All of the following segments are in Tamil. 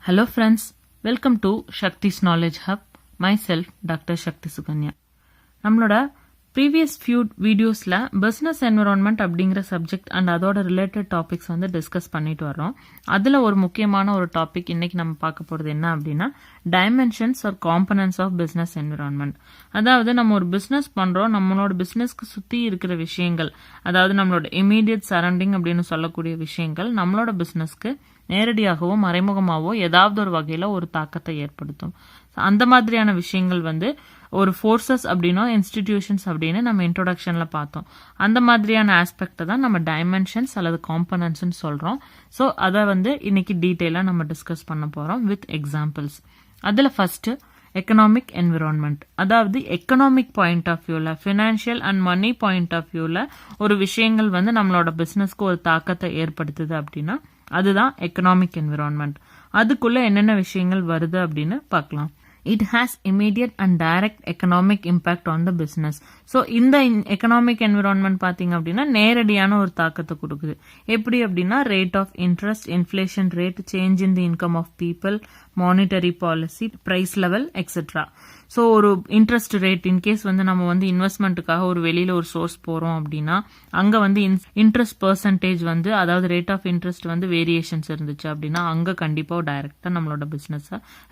Hello friends, welcome to Shakti's Knowledge Hub. Myself, Dr. Shakti Sukanya. நம்மளோட previous few videosல business environment அப்படிங்கிற subject and அதோட related topics வந்து discuss பண்ணிட்டு வரோம். அதுல ஒரு முக்கியமான ஒரு topic இன்னைக்கு நம்ம பார்க்க போறது என்ன அப்படின்னா dimensions or components of business environment. அதாவது நம்ம ஒரு business பண்றோம், நம்மளோட businessக்கு சுத்தி இருக்கிற விஷயங்கள், அதாவது நம்மளோட immediate surrounding அப்படின்னு சொல்லக்கூடிய விஷயங்கள் நம்மளோட businessக்கு நேரடியாகவோ மறைமுகமாகவோ ஏதாவது ஒரு வகையில ஒரு தாக்கத்தை ஏற்படுத்தும். அந்த மாதிரியான விஷயங்கள் வந்து ஒரு ஃபோர்ஸஸ் அப்படின்னா இன்ஸ்டிடியூஷன்ஸ் அப்படின்னு நம்ம இன்ட்ரோடக்ஷன்ல பார்த்தோம். அந்த மாதிரியான ஆஸ்பெக்ட் தான் நம்ம டைமென்ஷன்ஸ் அல்லது காம்பனன்ட்ஸ் சொல்றோம். ஸோ அதை வந்து இன்னைக்கு டீட்டெயிலாக நம்ம டிஸ்கஸ் பண்ண போறோம் வித் எக்ஸாம்பிள்ஸ். அதுல ஃபர்ஸ்ட் எக்கனாமிக் என்விரான்மெண்ட், அதாவது எக்கனாமிக் பாயிண்ட் ஆஃப் வியூல, financial and money point of வியூல ஒரு விஷயங்கள் வந்து நம்மளோட பிசினஸ்க்கு ஒரு தாக்கத்தை ஏற்படுத்துது அப்படின்னா அதுதான் எக்கனாமிக் என்விரான்மெண்ட். அதுக்குள்ள என்னென்ன விஷயங்கள் வருது அப்படின்னு பார்க்கலாம். It has immediate and direct economic impact on the business. So இந்த எக்கனாமிக் என்விரான்மெண்ட் பார்த்தீங்க அப்படின்னா நேரடியான ஒரு தாக்கத்தை கொடுக்குது. எப்படி அப்படின்னா rate of interest, inflation rate, change in the income of people, monetary policy, price level etcetera. So ஒரு இன்ட்ரெஸ்ட் ரேட், இன்கேஸ் வந்து நம்ம வந்து இன்வெஸ்ட்மெண்ட்டுக்காக ஒரு வெளியில ஒரு சோர்ஸ் போறோம் அப்படின்னா அங்க வந்து இன்ட்ரெஸ்ட் பெர்சன்டேஜ் வந்து, அதாவது ரேட் ஆஃப் இன்ட்ரெஸ்ட் வந்து வேரியேஷன்ஸ் இருந்துச்சு அப்படின்னா அங்க கண்டிப்பா டைரக்டா நம்மளோட பிசினஸ்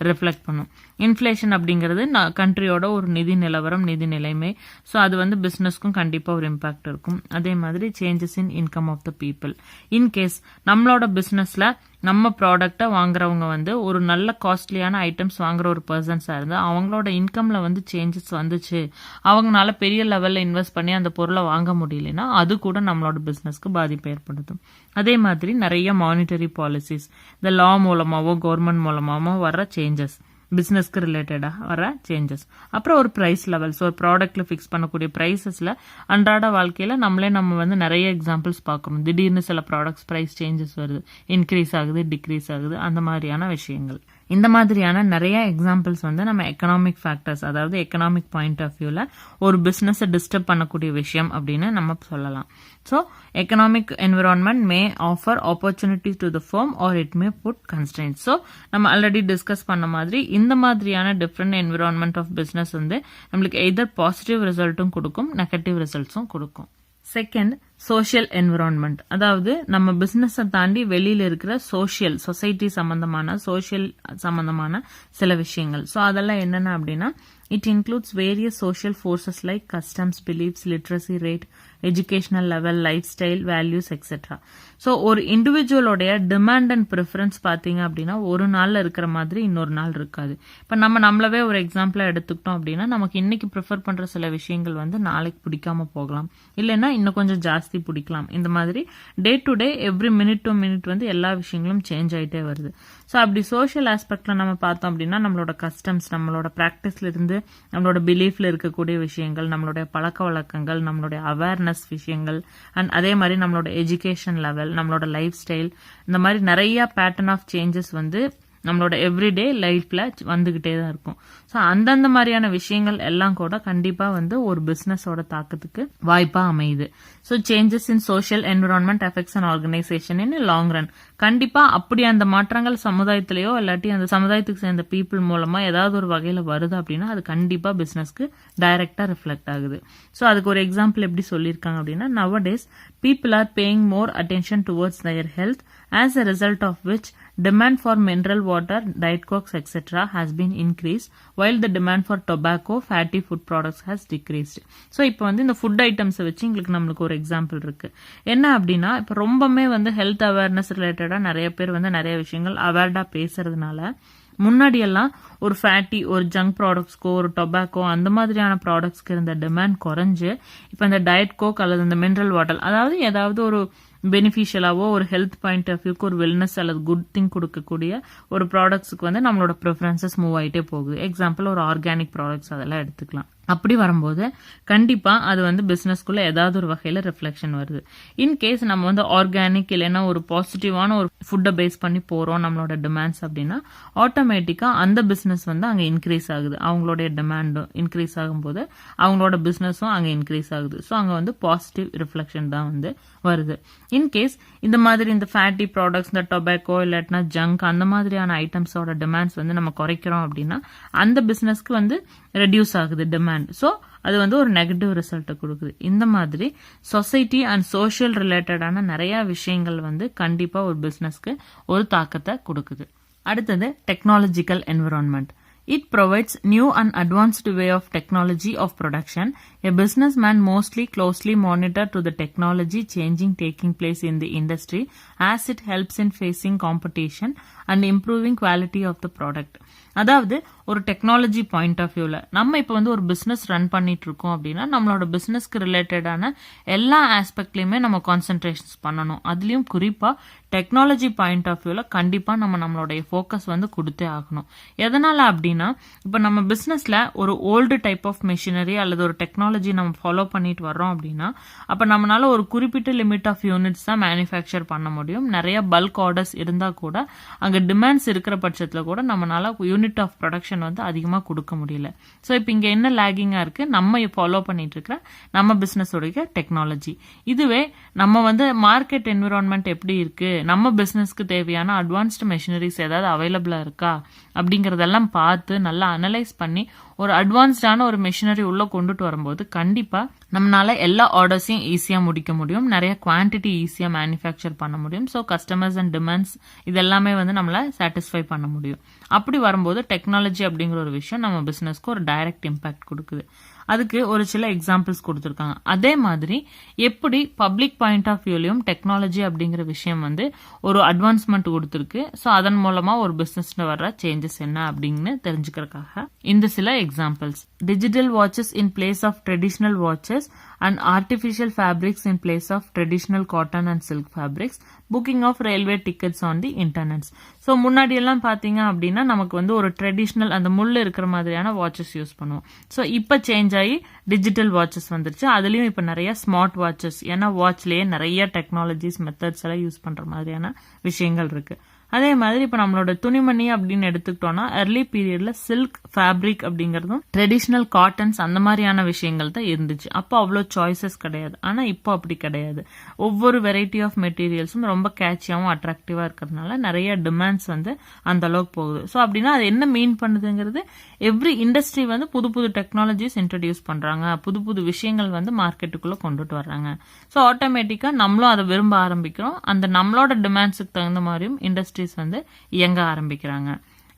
ரிஃப்ளெக்ட் பண்ணும். இன்ஃபிளேஷன் அப்படிங்கிறது கண்ட்ரியோட ஒரு நிதி நிலவரம், நிதி நிலைமை. ஸோ அது வந்து பிசினஸ்க்கும் கண்டிப்பா ஒரு இம்பாக்ட் இருக்கும். அதே மாதிரி changes in income of the people. In case நம்மளோட பிசினஸ்ல நம்ம ப்ராடக்டை வாங்குறவங்க வந்து ஒரு நல்ல காஸ்ட்லியான ஐட்டம்ஸ் வாங்குற ஒரு பர்சன்ஸா இருந்து அவங்களோட இன்கம்ல வந்து சேஞ்சஸ் வந்துச்சு, அவங்களால பெரிய லெவல்ல இன்வெஸ்ட் பண்ணி அந்த பொருளை வாங்க முடியலன்னா அது கூட நம்மளோட பிசினஸ்க்கு பாதிப்பு ஏற்படுத்தும். அதே மாதிரி நிறைய மானிட்டரி பாலிசிஸ், இந்த லா மூலமாவோ கவர்மெண்ட் மூலமாவோ வர்ற சேஞ்சஸ், பிசினஸ்க்கு ரிலேட்டடா வர சேஞ்சஸ். அப்புறம் ஒரு பிரைஸ் லெவல்ஸ், ஒரு ப்ராடக்ட்ல ஃபிக்ஸ் பண்ணக்கூடிய பிரைசஸ்ல அன்றாட வாழ்க்கையில நம்ம வந்து நிறைய எக்ஸாம்பிள்ஸ் பார்க்கணும். திடீர்னு சில ப்ராடக்ட்ஸ் பிரைஸ் சேஞ்சஸ் வருது, இன்க்ரீஸ் ஆகுது, டிக்ரீஸ் ஆகுது, அந்த மாதிரியான விஷயங்கள். இந்த மாதிரியான நிறைய எக்ஸாம்பிள்ஸ் வந்து நம்ம எக்கனாமிக் ஃபேக்டர்ஸ், அதாவது எக்கனாமிக் பாயிண்ட் ஆஃப் வியூல ஒரு பிசினஸ் டிஸ்டர்ப் பண்ணக்கூடிய விஷயம் அப்படின்னு நம்ம சொல்லலாம். So economic environment may offer opportunity to the firm or it may put constraint. So நம்ம ஆல்ரெடி டிஸ்கஸ் பண்ண மாதிரி இந்த மாதிரியான டிஃப்ரெண்ட் என்விரான்மெண்ட் ஆஃப் பிசினஸ் வந்து நம்மளுக்கு எதர் பாசிட்டிவ் ரிசல்ட்டும் கொடுக்கும், நெகட்டிவ் ரிசல்ட்ஸும் கொடுக்கும். செகண்ட், சோஷியல் என்விரான்மெண்ட், அதாவது நம்ம பிசினஸ் தாண்டி வெளியில இருக்கிற சோஷியல், சொசைட்டி சம்பந்தமான, சோஷியல் சம்பந்தமான சில விஷயங்கள். ஸோ அதெல்லாம் என்னென்ன அப்படின்னா it includes various social forces like customs, beliefs, literacy rate, educational level, lifestyle, values, etc. So ஒரு இண்டிவிஜுவலோடைய டிமாண்ட் அண்ட் ப்ரிஃபரன்ஸ் பார்த்தீங்க அப்படின்னா ஒரு நாள்ல இருக்கிற மாதிரி இன்னொரு நாள் இருக்காது. இப்போ நம்மளவே ஒரு எக்ஸாம்பிளா எடுத்துக்கிட்டோம் அப்படின்னா நமக்கு இன்னைக்கு ப்ரிஃபர் பண்ற சில விஷயங்கள் வந்து நாளைக்கு பிடிக்காம போகலாம், இல்லைன்னா இன்னும் கொஞ்சம் ஜாஸ்தி பிடிக்கலாம். இந்த மாதிரி day to day, every minute to minute வந்து எல்லா விஷயங்களும் சேஞ்ச் ஆகிட்டே வருது. ஸோ அப்படி சோஷியல் ஆஸ்பெக்ட்ல நம்ம பார்த்தோம் அப்படின்னா நம்மளோட கஸ்டம்ஸ், நம்மளோட ப்ராக்டிஸ்ல இருந்து நம்மளோட பிலீஃப்ல இருக்கக்கூடிய விஷயங்கள், நம்மளுடைய பழக்க வழக்கங்கள், நம்மளுடைய அவேர்னஸ் விஷயங்கள், அண்ட் அதே மாதிரி நம்மளோட எஜுகேஷன் லெவல், நம்மளோட லைஃப் ஸ்டைல், இந்த மாதிரி நிறைய பேட்டர்ன் ஆஃப் சேஞ்சஸ் வந்து நம்மளோட எவ்ரிடே லைஃப்ல வந்துகிட்டே தான் இருக்கும். ஸோ அந்தந்த மாதிரியான விஷயங்கள் எல்லாம் கூட கண்டிப்பா வந்து ஒரு பிசினஸோட தாக்கத்துக்கு வாய்ப்பா அமையுது. So changes in social environment affects an organisation in long run. கண்டிப்பா அப்படி அந்த மாற்றங்கள் சமுதாயத்திலேயோ இல்லாட்டி அந்த சமுதாயத்துக்கு சேர்ந்த பீப்புள் மூலமா ஏதாவது ஒரு வகையில வருது அப்படின்னா அது கண்டிப்பா பிசினஸ்க்கு டைரக்டா ரிஃப்ளெக்ட் ஆகுது. ஸோ அதுக்கு ஒரு எக்ஸாம்பிள் எப்படி சொல்லியிருக்காங்க அப்படின்னா nowadays people are paying more attention towards their health as a result of which demand for mineral water, diet cokes, etc. has been increased while the demand for tobacco, fatty food products has decreased. So இப்போ வந்து இந்த ஃபுட் ஐட்டம்ஸை வச்சு நம்மளுக்கு ஒரு எக்ஸாம்பிள் இருக்கு. என்ன அப்படின்னா இப்போ ரொம்பவே வந்து ஹெல்த் அவேர்னஸ் ரிலேட்டடா நிறைய பேர் வந்து நிறைய விஷயங்கள் அவேர்டா பேசுறதுனால முன்னாடி எல்லாம் ஒரு ஃபேட்டி, ஒரு ஜங்க் ப்ராடக்ட்ஸ்க்கோ, ஒரு டொபாக்கோ, அந்த மாதிரியான ப்ராடக்ட்ஸ்க்கு இருந்த டிமாண்ட் குறைஞ்சு இப்போ இந்த டயட் கோக் அல்லது இந்த மினரல் வாட்டர், அதாவது ஏதாவது ஒரு பெனிஃபிஷியலாவோ ஒரு ஹெல்த் பாயிண்ட் ஆஃப் வியூக்கு ஒரு வெல்னஸ் அல்லது குட் திங் கொடுக்கக்கூடிய ஒரு ப்ராடக்ட்ஸுக்கு வந்து நம்மளோட ப்ரிஃபரன்சஸ் மூவ் ஆகிட்டே போகுது. எக்ஸாம்பிள் ஒரு ஆர்கானிக் ப்ராடக்ட்ஸ் அதெல்லாம் எடுத்துக்கலாம். அப்படி வரும்போது கண்டிப்பா அது வந்து பிசினஸ்க்குள்ள ஏதாவது ஒரு வகையில ரிஃப்ளெக்ஷன் வருது. இன்கேஸ் நம்ம வந்து ஆர்கானிக் இல்லைன்னா ஒரு பாசிட்டிவான ஒரு ஃபுட்டை பேஸ் பண்ணி போறோம் நம்மளோட டிமாண்ட்ஸ் அப்படின்னா ஆட்டோமேட்டிக்கா அந்த பிசினஸ் வந்து அங்க இன்க்ரீஸ் ஆகுது. அவங்களுடைய டிமாண்டும் இன்க்ரீஸ் ஆகும்போது அவங்களோட பிசினஸும் அங்க இன்க்ரீஸ் ஆகுது. ஸோ அங்க வந்து பாசிட்டிவ் ரிஃப்ளெக்ஷன் தான் வந்து வருது. இன்கேஸ் இந்த மாதிரி இந்த ஃபேட்டி ப்ராடக்ட்ஸ், இந்த டொபாக்கோ இல்லாட்டினா ஜங்க் அந்த மாதிரியான ஐட்டம்ஸோட டிமாண்ட்ஸ் வந்து நம்ம குறைக்கிறோம் அப்படின்னா அந்த பிசினஸ்க்கு வந்து ரெடியூஸ் ஆகுது டிமாண்ட். ஸோ அது வந்து ஒரு நெகட்டிவ் ரிசல்ட்டை கொடுக்குது. இந்த மாதிரி சொசைட்டி அண்ட் சோஷியல் ரிலேட்டடான நிறைய விஷயங்கள் வந்து கண்டிப்பா ஒரு பிசினஸ்க்கு ஒரு தாக்கத்தை கொடுக்குது. அடுத்தது technological environment. It provides new and advanced way of technology of production. A businessman mostly closely monitor to the technology changing taking place in the industry as it helps in facing competition and improving quality of the product. அதாவது ஒரு டெக்னாலஜி பாயிண்ட் ஆஃப் வியூல நம்ம இப்போ வந்து ஒரு பிசினஸ் ரன் பண்ணிட்டு இருக்கோம் அப்படின்னா நம்மளோட பிசினஸ்க்கு ரிலேட்டடான எல்லா ஆஸ்பெக்ட்லயுமே நம்ம கான்சென்ட்ரேஷன்ஸ் பண்ணணும். அதுலயும் குறிப்பா டெக்னாலஜி பாயிண்ட் ஆஃப் வியூல கண்டிப்பா நம்மளுடைய ஃபோக்கஸ் வந்து கொடுத்தே ஆகணும். எதனால அப்படின்னா இப்போ நம்ம பிசினஸ்ல ஒரு ஓல்டு டைப் ஆஃப் மெஷினரி அல்லது ஒரு டெக்னாலஜி நம்ம ஃபாலோ பண்ணிட்டு வர்றோம் அப்படின்னா அப்ப நம்மளால ஒரு குறிப்பிட்ட லிமிட் ஆஃப் யூனிட்ஸ் தான் மேனுஃபேக்சர் பண்ண முடியும். நிறைய பல்க் ஆர்டர்ஸ் இருந்தா கூட அங்க டிமாண்ட்ஸ் இருக்கிற பட்சத்துல கூட நம்மளால யூனிட் ஆஃப் ப்ரொடக்ஷன் வந்து அதிகமா கொடுக்க முடியல. ஸோ இப்போ இங்க என்ன லேகிங்கா இருக்கு, நம்ம ஃபாலோ பண்ணிட்டு இருக்கிற நம்ம பிசினஸ் உடைய டெக்னாலஜி. இதுவே நம்ம வந்து மார்க்கெட் என்விரான்மெண்ட் எப்படி இருக்கு, நம்ம பிசினஸ்க்கு தேவையான அட்வான்ஸ்டு மெஷினரிஸ் ஏதாவது அவைலபிளா இருக்கா அப்படிங்கறதெல்லாம் பார்த்து நல்லா அனலைஸ் பண்ணி ஒரு அட்வான்ஸ்டான ஒரு மெஷினரி உள்ள கொண்டுட்டு வரும்போது கண்டிப்பா நம்மளால எல்லா ஆர்டர்ஸையும் ஈஸியா முடிக்க முடியும், நிறைய குவான்டிட்டி ஈஸியா மேனுஃபேக்சர் பண்ண முடியும். ஸோ கஸ்டமர்ஸ் அண்ட் டிமாண்ட்ஸ் இதெல்லாமே வந்து நம்மள சாட்டிஸ்ஃபை பண்ண முடியும். அப்படி வரும்போது டெக்னாலஜி அப்படிங்கிற ஒரு விஷயம் நம்ம பிசினஸ்க்கு ஒரு டைரக்ட் இம்பாக்ட் கொடுக்குது. அதுக்கு ஒரு சில எக்ஸாம்பிள்ஸ் கொடுத்துருக்காங்க. அதே மாதிரி எப்படி பப்ளிக் பாயிண்ட் ஆஃப் வியூலயும் டெக்னாலஜி அப்படிங்கிற விஷயம் வந்து ஒரு அட்வான்ஸ்மெண்ட் கொடுத்துருக்கு. ஸோ அதன் மூலமா ஒரு பிசினஸ்ல வர்ற சேஞ்சஸ் என்ன அப்படின்னு தெரிஞ்சுக்கிறதுக்காக இந்த சில examples. Digital watches in place of traditional watches and artificial fabrics in place of traditional cotton and silk fabrics, booking of railway tickets on the internet. So முன்னாடி எல்லாம் பாத்தீங்க அப்படின்னா நமக்கு வந்து ஒரு ட்ரெடிஷ்னல் அந்த முள்ளு இருக்கிற மாதிரியான வாட்சஸ் யூஸ் பண்ணுவோம். ஸோ இப்போ சேஞ்ச் ஆகி டிஜிட்டல் வாட்சஸ் வந்துருச்சு. அதுலயும் இப்போ நிறைய ஸ்மார்ட் வாட்சஸ், ஏன்னா வாட்ச்லயே நிறைய டெக்னாலஜிஸ் மெத்தட்ஸ் எல்லாம் யூஸ் பண்ற மாதிரியான விஷயங்கள் இருக்கு. அதே மாதிரி இப்ப நம்மளோட துணிமணி அப்படின்னு எடுத்துக்கிட்டோம்னா early பீரியட்ல சில்க் ஃபேப்ரிக் அப்படிங்கறதும் ட்ரெடிஷனல் காட்டன்ஸ் அந்த மாதிரியான விஷயங்கள் தான் இருந்துச்சு. அப்போ அவ்வளோ சாய்ஸஸ் கிடையாது. ஆனா இப்போ அப்படி கிடையாது. ஒவ்வொரு வெரைட்டி ஆஃப் மெட்டீரியல்ஸும் ரொம்ப கேட்சியாவும் அட்ராக்டிவா இருக்கிறதுனால நிறைய டிமாண்ட்ஸ் வந்து அந்த அளவுக்கு போகுது. ஸோ அப்படின்னா அது என்ன மீன் பண்ணுதுங்கிறது, எவ்ரி இண்டஸ்ட்ரி வந்து புது புது டெக்னாலஜிஸ் இன்ட்ரடியூஸ் பண்றாங்க, புது புது விஷயங்கள் வந்து மார்க்கெட்டுக்குள்ள கொண்டுட்டு வர்றாங்க. ஸோ ஆட்டோமேட்டிக்கா நம்மளும் அதை விரும்ப ஆரம்பிக்கிறோம். அந்த நம்மளோட டிமாண்ட்ஸுக்கு தகுந்த மாதிரியும் இண்டஸ்ட்ரீஸ் வந்து இயங்க ஆரம்பிக்கிறாங்க.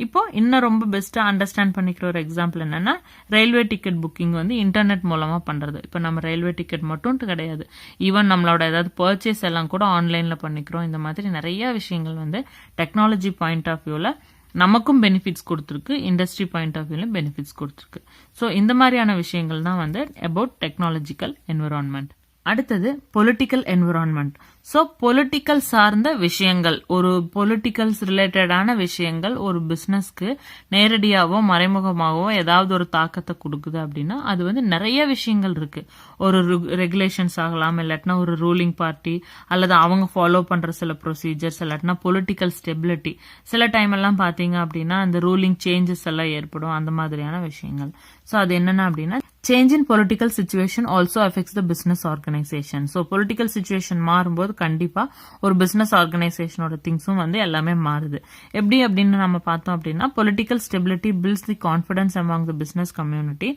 இப்போ இன்னும் ரொம்ப பெஸ்டா அண்டர்ஸ்டாண்ட் பண்ணிக்கிற ஒரு எக்ஸாம்பிள் என்னன்னா ரயில்வே டிக்கெட் புக்கிங் வந்து இன்டர்நெட் மூலமா பண்றது. இப்போ நம்ம ரயில்வே டிக்கெட் மட்டும் கிடையாது, ஈவன் நம்மளோட ஏதாவது பர்ச்சேஸ் எல்லாம் கூட ஆன்லைன்ல பண்ணிக்கிறோம். இந்த மாதிரி நிறைய விஷயங்கள் வந்து டெக்னாலஜி பாயிண்ட் ஆஃப் வியூல நமக்கும் பெனிஃபிட்ஸ் கொடுத்துருக்கு, இண்டஸ்ட்ரி பாயிண்ட் ஆஃப் வியூல பெனிஃபிட்ஸ் கொடுத்துருக்கு. ஸோ இந்த மாதிரியான விஷயங்கள் தான் வந்து அபவுட் டெக்னாலஜிக்கல் என்விரான்மெண்ட். அடுத்தது பொலிட்டிக்கல் என்விரான்மெண்ட். ஸோ பொலிட்டிக்கல் சார்ந்த விஷயங்கள், ஒரு பொலிட்டிக்கல்ஸ் ரிலேட்டடான விஷயங்கள் ஒரு பிசினஸ்க்கு நேரடியாவோ மறைமுகமாகவோ ஏதாவது ஒரு தாக்கத்தை கொடுக்குது அப்படின்னா அது வந்து நிறைய விஷயங்கள் இருக்கு. ஒரு ரெகுலேஷன்ஸ் ஆகலாம், இல்லாட்டினா ஒரு ரூலிங் பார்ட்டி அல்லது அவங்க ஃபாலோ பண்ற சில ப்ரொசீஜர்ஸ், இல்லாட்டினா பொலிட்டிக்கல் ஸ்டெபிலிட்டி. சில டைம் எல்லாம் பாத்தீங்க அப்படின்னா அந்த ரூலிங் சேஞ்சஸ் எல்லாம் ஏற்படும், அந்த மாதிரியான விஷயங்கள். ஸோ அது என்னன்னா அப்படின்னா change in political situation also affects the business organisation. So political situation மாறும்போது கண்டிப்பா ஒரு பிசினஸ் ஆர்கனைசேஷனோட திங்ஸும் வந்து எல்லாமே மாறுது. எப்படி அப்படின்னு நம்ம பார்த்தோம் அப்படின்னா political stability builds the confidence among the business community,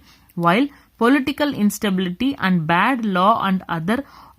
while political instability and bad law and other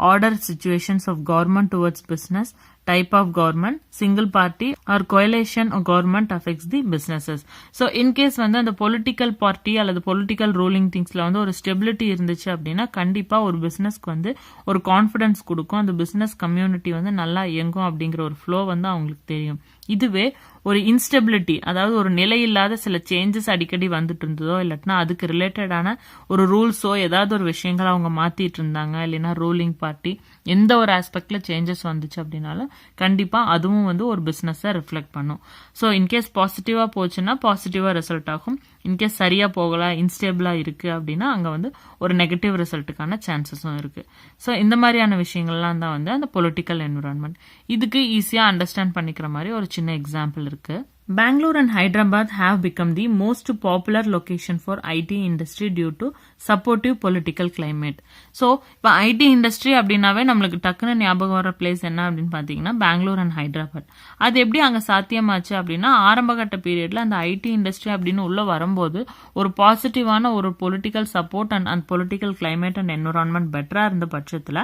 order situations of government towards business, type of government, single party or coalition of government affects the businesses. So in case வந்து அந்த political party அல்லது political ruling thingsல வந்து ஒரு stability இருந்துச்சு அப்படின்னா கண்டிப்பா ஒரு பிசினஸ்க்கு வந்து ஒரு கான்ஃபிடன்ஸ் கொடுக்கும், அந்த பிசினஸ் கம்யூனிட்டி வந்து நல்லா இயங்கும் அப்படிங்கிற ஒரு ஃப்ளோ வந்து அவங்களுக்கு தெரியும். இதுவே ஒரு இன்ஸ்டெபிலிட்டி, அதாவது ஒரு நிலையில்லாத சில சேஞ்சஸ் அடிக்கடி வந்துட்டு இருந்ததோ இல்லாட்டினா அதுக்கு ரிலேட்டடான ஒரு ரூல்ஸோ ஏதாவது ஒரு விஷயங்களை அவங்க மாத்திட்டு இருந்தாங்க, இல்லைன்னா ரூலிங் பார்ட்டி எந்த ஒரு ஆஸ்பெக்ட்ல சேஞ்சஸ் வந்துச்சு அப்படின்னாலும் கண்டிப்பா அதுவும் வந்து ஒரு பிசினஸை ரிஃப்ளெக்ட் பண்ணும். ஸோ இன்கேஸ் பாசிட்டிவாக போச்சுன்னா பாசிட்டிவாக ரிசல்ட் ஆகும். இன்கேஸ் சரியாக போகலாம், இன்ஸ்டேபிளாக இருக்குது அப்படின்னா அங்கே வந்து ஒரு நெகட்டிவ் ரிசல்ட்டுக்கான சான்சஸும் இருக்குது. ஸோ இந்த மாதிரியான விஷயங்கள்லாம் தான் வந்து அந்த பொலிட்டிக்கல் என்விரான்மெண்ட். இதுக்கு ஈஸியாக அண்டர்ஸ்டாண்ட் பண்ணிக்கிற மாதிரி ஒரு சின்ன எக்ஸாம்பிள் இருக்குது. Bangalore and Hyderabad have become the most popular location for IT industry due to supportive political climate. So, இப்போ IT industry அப்படின்னாவே நம்மளுக்கு டக்குன்னு ஞாபகம் வர பிளேஸ் என்ன அப்படின்னு பார்த்தீங்கன்னா பெங்களூர் அண்ட் ஹைதராபாத். அது எப்படி அங்கே சாத்தியமாச்சு அப்படின்னா ஆரம்பகட்ட பீரியட்ல அந்த ஐடி இண்டஸ்ட்ரி அப்படின்னு உள்ள வரும்போது ஒரு பாசிட்டிவான ஒரு பொலிட்டிக்கல் சப்போர்ட் அண்ட் அந்த பொலிட்டிக்கல் கிளைமேட் அண்ட் என்விரான்மெண்ட் பெட்டராக இருந்த பட்சத்தில்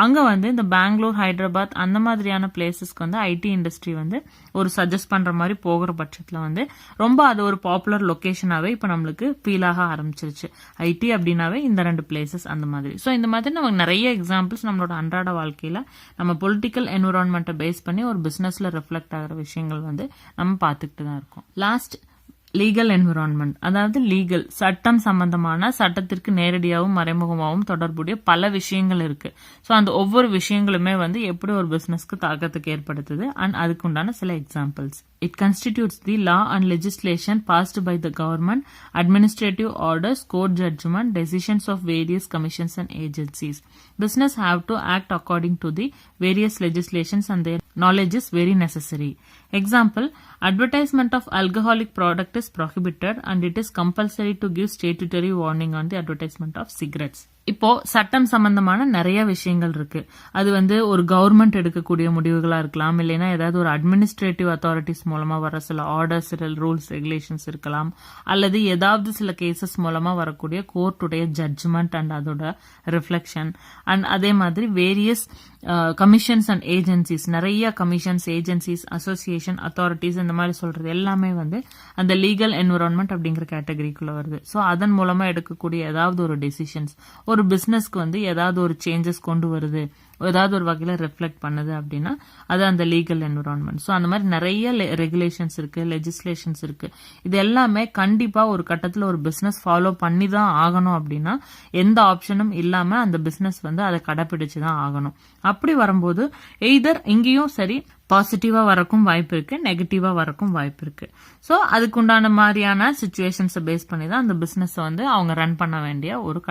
அங்கே வந்து இந்த பெங்களூர், ஹைதராபாத் அந்த மாதிரியான பிளேசஸ்க்கு வந்து ஐடி இண்டஸ்ட்ரி வந்து ஒரு சஜஸ்ட் பண்ணுற மாதிரி போகிற பட்சத்தில் வந்து ரொம்ப அது ஒரு பாப்புலர் லொகேஷனாகவே இப்போ நம்மளுக்கு ஃபீல் ஆக ஆரம்பிச்சிருச்சு. ஐடி அப்படின்னாவே இந்த 2 பிளேசஸ் அந்த மாதிரி. ஸோ இந்த மாதிரி நமக்கு நிறைய எக்ஸாம்பிள்ஸ் நம்மளோட அன்றாட வாழ்க்கையில் நம்ம பொலிட்டிக்கல் என்விரான்மெண்ட்டை பேஸ் பண்ணி ஒரு பிஸ்னஸில் ரிஃப்ளெக்ட் ஆகிற விஷயங்கள் வந்து நம்ம பார்த்துக்கிட்டு தான் இருக்கோம். லாஸ்ட் லீகல் என்விரான்மெண்ட், அதாவது லீகல் சட்டம் சம்பந்தமான சட்டத்திற்கு நேரடியாகவும் மறைமுகமாகவும் தொடர்புடைய பல விஷயங்கள் இருக்கு. ஸோ அந்த ஒவ்வொரு விஷயங்களுமே வந்து எப்படி ஒரு பிசினஸ்க்கு தாக்கத்துக்கு ஏற்படுத்துது அண்ட் அதுக்கு உண்டான சில examples. It constitutes the law and legislation passed by the government, administrative orders, court judgment, decisions of various commissions and agencies. Business have to act according to the various legislations and their knowledge is very necessary. Example, advertisement of alcoholic product is prohibited and it is compulsory to give statutory warning on the advertisement of cigarettes. இப்போ சட்டம் சம்பந்தமான நிறைய விஷயங்கள் இருக்கு. அது வந்து ஒரு கவர்மெண்ட் எடுக்கக்கூடிய முடிவுகளா இருக்கலாம், இல்லைன்னா ஏதாவது ஒரு அட்மினிஸ்ட்ரேட்டிவ் அத்தாரிட்டிஸ் மூலமா வர சில ஆர்டர்ஸ், ரூல்ஸ், ரெகுலேஷன்ஸ் இருக்கலாம், அல்லது ஏதாவது சில கேசஸ் மூலமா வரக்கூடிய கோர்ட்டுடைய ஜட்ஜ்மெண்ட் அண்ட் அதோட ரிஃப்ளெக்ஷன் அண்ட் அதே மாதிரி வேரியஸ் கமிஷன்ஸ் அண்ட் ஏஜென்சிஸ், நிறைய கமிஷன்ஸ், ஏஜென்சிஸ், அசோசியேஷன், அத்தாரிட்டிஸ் இந்த மாதிரி சொல்றது எல்லாமே வந்து அந்த லீகல் என்விரான்மெண்ட் அப்படிங்கிற கேட்டகரிக்குள்ள வருது. ஸோ அதன் மூலமா எடுக்கக்கூடிய ஏதாவது ஒரு டெசிஷன்ஸ் ஒரு பிசினஸ்க்கு வந்து ஏதாவது ஒரு சேஞ்சஸ் கொண்டு வருது, ஏதாவது ஒரு வகையில ரிஃப்ளெக்ட் பண்ணுது அப்படின்னா அது அந்த லீகல் என்விரான்மெண்ட். ஸோ அந்த மாதிரி நிறைய ரெகுலேஷன்ஸ் இருக்கு, லெஜிஸ்லேஷன்ஸ் இருக்கு. இது எல்லாமே கண்டிப்பா ஒரு கட்டத்தில் ஒரு பிசினஸ் ஃபாலோ பண்ணி தான் ஆகணும் அப்படின்னா எந்த ஆப்ஷனும் இல்லாம அந்த பிசினஸ் வந்து அதை கடைபிடிச்சு தான் ஆகணும். அப்படி வரும்போது எய்தர் இங்கேயும் சரி பாசிட்டிவா வரக்கும் வாய்ப்பு இருக்கு, நெகட்டிவா வரக்கும் வாய்ப்பு இருக்கு. ஸோ அதுக்குண்டான மாதிரியான சிச்சுவேஷன்ஸை பேஸ் பண்ணி தான் அந்த பிசினஸ் வந்து அவங்க ரன் பண்ண வேண்டிய ஒரு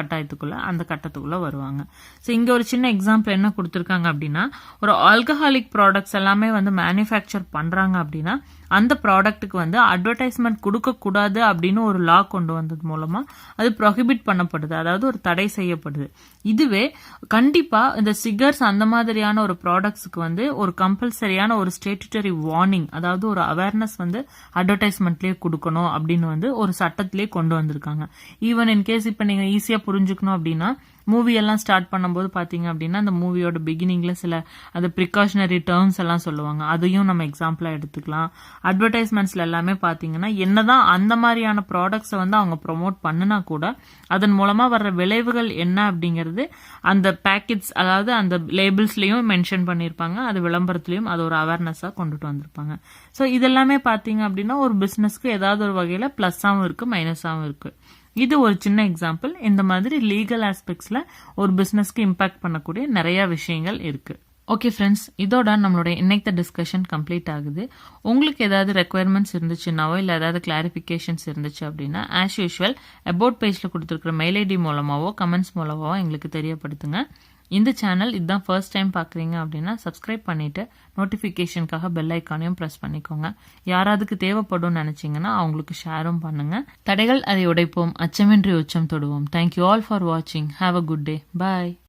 அந்த கட்டத்துக்குள்ள வருவாங்க. ஸோ இங்க ஒரு சின்ன எக்ஸாம்பிள் என்ன கொடுத்துருக்காங்க அப்படின்னா, ஒரு ஆல்கஹாலிக் ப்ராடக்ட்ஸ் எல்லாமே வந்து மேனுஃபேக்சர் பண்றாங்க அப்படின்னா அந்த ப்ராடக்ட்டுக்கு வந்து அட்வர்டைஸ்மெண்ட் கொடுக்க கூடாது அப்படின்னு ஒரு லா கொண்டு வந்தது மூலமா அது ப்ரொஹிபிட் பண்ணப்படுது, அதாவது ஒரு தடை செய்யப்படுது. இதுவே கண்டிப்பா இந்த சிகர்ஸ் அந்த மாதிரியான ஒரு ப்ராடக்ட்ஸுக்கு வந்து ஒரு கம்பல்சரியான ஒரு ஸ்டேட்டுட்டரி வார்னிங், அதாவது ஒரு அவேர்னஸ் வந்து அட்வர்டைஸ்மெண்ட்லயே கொடுக்கணும் அப்படின்னு வந்து ஒரு சட்டத்திலேயே கொண்டு வந்திருக்காங்க. ஈவன் இன்கேஸ் இப்ப நீங்க ஈஸியா புரிஞ்சுக்கணும் அப்படின்னா மூவி எல்லாம் ஸ்டார்ட் பண்ணும்போது பாத்தீங்க அப்படின்னா அந்த மூவியோட பிகினிங்ல சில அந்த ப்ரிகாஷனரி டேர்ம்ஸ் எல்லாம் சொல்லுவாங்க. அதையும் நம்ம எக்ஸாம்பிளா எடுத்துக்கலாம். அட்வர்டைஸ்மெண்ட்ஸ்ல எல்லாமே பாத்தீங்கன்னா என்னதான் அந்த மாதிரியான ப்ராடக்ட்ஸை வந்து அவங்க ப்ரொமோட் பண்ணினா கூட அதன் மூலமா வர்ற விளைவுகள் என்ன அப்படிங்கிறது அந்த பேக்கெட்ஸ், அதாவது அந்த லேபிள்ஸ்லயும் மென்ஷன் பண்ணிருப்பாங்க, அது விளம்பரத்திலயும் அது ஒரு அவேர்னஸா கொண்டுட்டு வந்திருப்பாங்க. ஸோ இதெல்லாமே பாத்தீங்க அப்படின்னா ஒரு பிசினஸ்க்கு ஏதாவது ஒரு வகையில பிளஸ்ஸாவும் இருக்கு, மைனஸாவும் இருக்கு. இது ஒரு சின்ன எக்ஸாம்பிள். இந்த மாதிரி லீகல் ஆஸ்பெக்ட்ஸ்ல ஒரு பிசினஸ்க்கு இம்பாக்ட் பண்ணக்கூடிய நிறைய விஷயங்கள் இருக்கு. ஓகே ஃப்ரெண்ட்ஸ், இதோட நம்மளுடைய இன்னைக்கு டிஸ்கஷன் கம்ப்ளீட் ஆகுது. உங்களுக்கு ஏதாவது ரெக்குயர்மெண்ட்ஸ் இருந்துச்சுன்னாவோ இல்லை ஏதாவது கிளாரிஃபிகேஷன்ஸ் இருந்துச்சு அப்படின்னா ஆஸ் யூஷுவல் அபவுட் பேஜ்ல கொடுத்துருக்கிற மெயில் ஐடி மூலமாவோ கமெண்ட்ஸ் மூலமாவோ எங்களுக்கு தெரியப்படுத்துங்க. இந்த சேனல் இதுதான் ஃபர்ஸ்ட் டைம் பார்க்குறீங்க அப்படின்னா சப்ஸ்கிரைப் பண்ணிட்டு நோட்டிஃபிகேஷனுக்காக பெல் ஐக்கானையும் ப்ரெஸ் பண்ணிக்கோங்க. யாராவதுக்கு தேவைப்படும் நினைச்சீங்கன்னா அவங்களுக்கு ஷேரும் பண்ணுங்க. தடைகள் அதை உடைப்போம், அச்சமின்றி உச்சம் தொடுவோம். தேங்க்யூ ஆல் ஃபார் வாட்சிங். Have a good day. Bye.